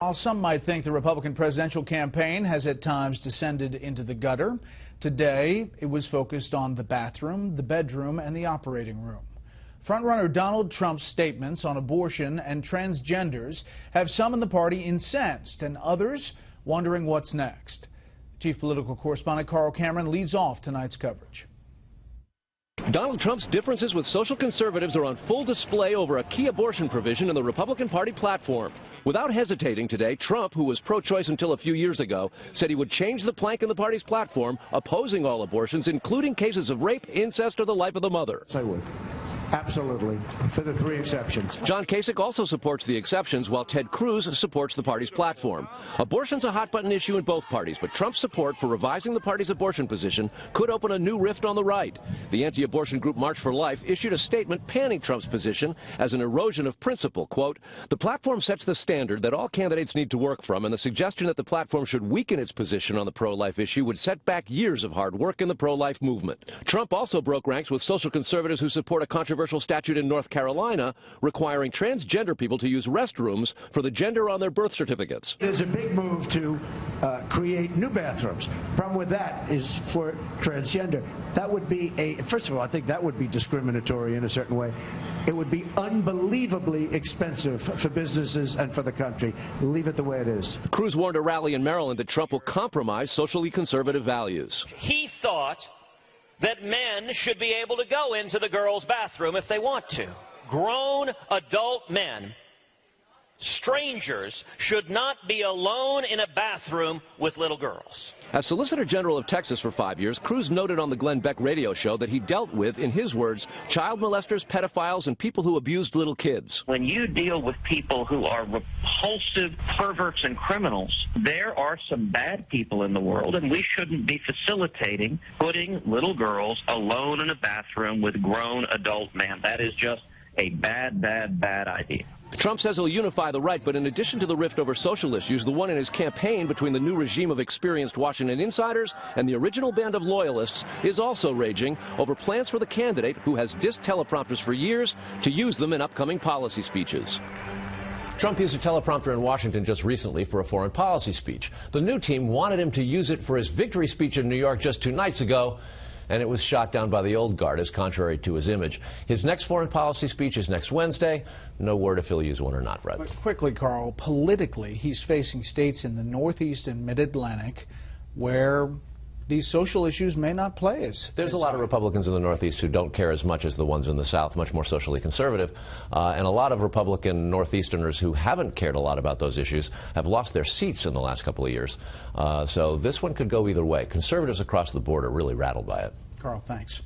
While some might think the Republican presidential campaign has at times descended into the gutter, today it was focused on the bathroom, the bedroom, and the operating room. Frontrunner Donald Trump's statements on abortion and transgenders have some in the party incensed and others wondering what's next. Chief Political Correspondent Carl Cameron leads off tonight's coverage. Donald Trump's differences with social conservatives are on full display over a key abortion provision in the Republican Party platform. Without hesitating today, Trump, who was pro-choice until a few years ago, said he would change the plank in the party's platform, opposing all abortions, including cases of rape, incest, or the life of the mother. I would. Absolutely, for the three exceptions. John Kasich also supports the exceptions, while Ted Cruz supports the party's platform. Abortion's a hot-button issue in both parties, but Trump's support for revising the party's abortion position could open a new rift on the right. The anti-abortion group March for Life issued a statement panning Trump's position as an erosion of principle. Quote, "The platform sets the standard that all candidates need to work from, and the suggestion that the platform should weaken its position on the pro-life issue would set back years of hard work in the pro-life movement." Trump also broke ranks with social conservatives who support a controversial statute in North Carolina requiring transgender people to use restrooms for the gender on their birth certificates. There's a big move to create new bathrooms. Problem with that is for transgender. That would be first of all, I think that would be discriminatory in a certain way. It would be unbelievably expensive for businesses and for the country. Leave it the way it is. Cruz warned a rally in Maryland that Trump will compromise socially conservative values. He thought that men should be able to go into the girls' bathroom if they want to. Grown adult men, strangers, should not be alone in a bathroom with little girls. As Solicitor General of Texas for 5 years, Cruz noted on the Glenn Beck radio show that he dealt with, in his words, child molesters, pedophiles, and people who abused little kids. When you deal with people who are repulsive perverts and criminals, there are some bad people in the world, and we shouldn't be facilitating putting little girls alone in a bathroom with grown adult men. That is just a bad, bad, bad idea. Trump says he'll unify the right, but in addition to the rift over social issues, the one in his campaign between the new regime of experienced Washington insiders and the original band of loyalists is also raging over plans for the candidate, who has dissed teleprompters for years, to use them in upcoming policy speeches. Trump used a teleprompter in Washington just recently for a foreign policy speech. The new team wanted him to use it for his victory speech in New York just 2 nights ago, and it was shot down by the old guard as contrary to his image. His next foreign policy speech is next Wednesday. No word if he'll use one or not, Brett. But quickly, Carl, politically, he's facing states in the Northeast and Mid-Atlantic where these social issues may not play as... There's a lot of Republicans in the Northeast who don't care as much as the ones in the South, much more socially conservative. And a lot of Republican Northeasterners who haven't cared a lot about those issues have lost their seats in the last couple of years. So this one could go either way. Conservatives across the board are really rattled by it. Carl, thanks.